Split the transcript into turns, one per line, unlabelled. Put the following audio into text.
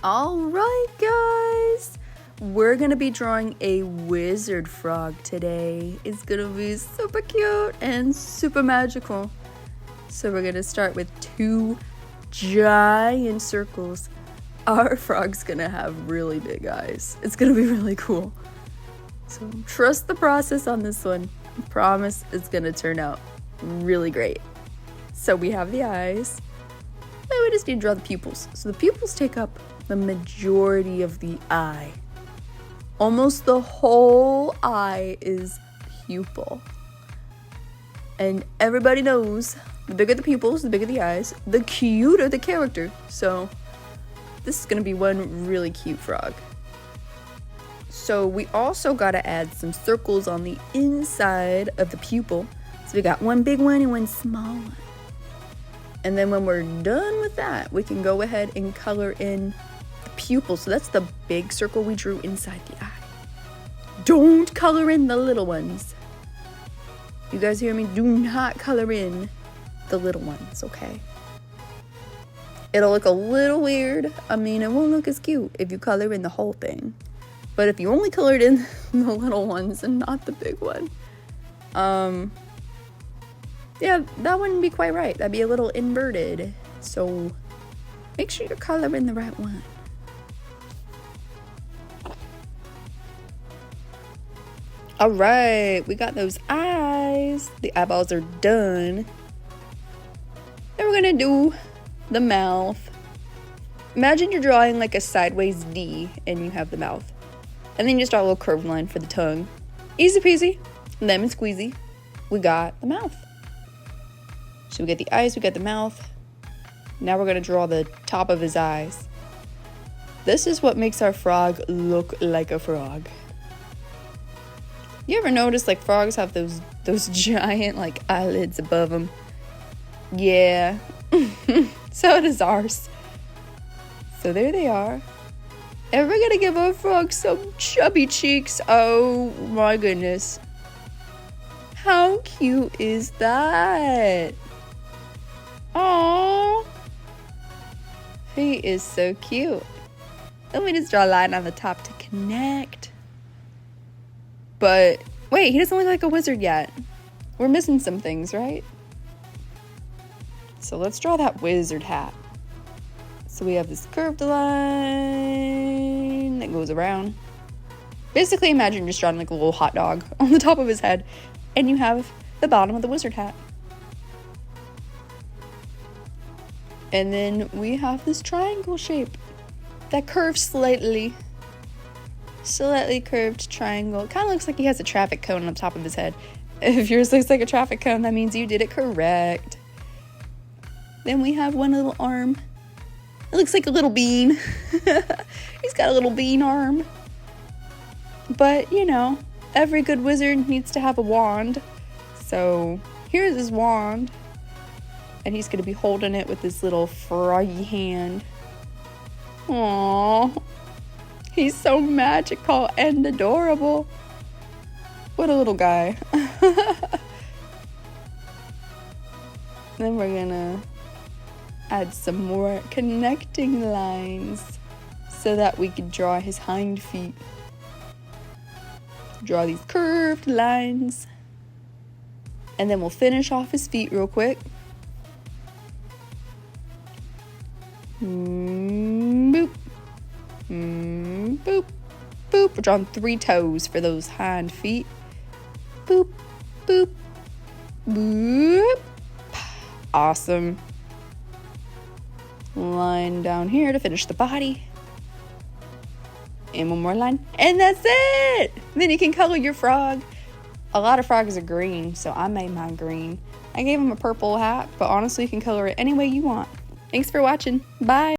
All right, guys. We're going to be drawing a wizard frog today. It's going to be super cute and super magical. So we're going to start with 2 giant circles. Our frog's going to have really big eyes. It's going to be really cool. So trust the process on this one. I promise it's going to turn out really great. So we have the eyes. Now we just need to draw the pupils. So the pupils take up the majority of the eye. Almost the whole eye is pupil. And everybody knows the bigger the pupils, the bigger the eyes, the cuter the character. So this is going to be one really cute frog. So we also got to add some circles on the inside of the pupil. So we got one big one and one small one. And then when we're done with that, we can go ahead and color in the pupil. So that's the big circle we drew inside the eye. Don't color in the little ones. You guys hear me? Do not color in the little ones, okay? It'll look a little weird. I mean, it won't look as cute if you color in the whole thing. But if you only colored in the little ones and not the big one, yeah, that wouldn't be quite right. That'd be a little inverted. So make sure you're coloring the right one. All right, we got those eyes. The eyeballs are done. Then we're gonna do the mouth. Imagine you're drawing like a sideways D and you have the mouth. And then you just draw a little curved line for the tongue. Easy peasy, lemon squeezy. We got the mouth. So we got the eyes, we got the mouth. Now we're gonna draw the top of his eyes. This is what makes our frog look like a frog. You ever notice like frogs have those giant like eyelids above them? Yeah, so does ours. So there they are. And we're gonna give our frog some chubby cheeks. Oh my goodness. How cute is that? Aww. He is so cute. Let me just draw a line on the top to connect. But wait, he doesn't look like a wizard yet. We're missing some things, right? So let's draw that wizard hat. So we have this curved line that goes around. Basically, imagine just drawing like a little hot dog on the top of his head, and you have the bottom of the wizard hat. And then we have this triangle shape that curves slightly. Slightly curved triangle. It kind of looks like he has a traffic cone on top of his head. If yours looks like a traffic cone, that means you did it correct. Then we have one little arm. It looks like a little bean. He's got a little bean arm. But, you know, every good wizard needs to have a wand. So here's his wand. And he's going to be holding it with this little froggy hand. Aww. He's so magical and adorable. What a little guy. Then we're gonna add some more connecting lines so that we can draw his hind feet. Draw these curved lines. And then we'll finish off his feet real quick. Boop. Boop, boop. We're drawing 3 toes for those hind feet. Boop, boop, boop. Awesome. Line down here to finish the body. And one more line. And that's it! Then you can color your frog. A lot of frogs are green, so I made mine green. I gave him a purple hat, but honestly, you can color it any way you want. Thanks for watching. Bye!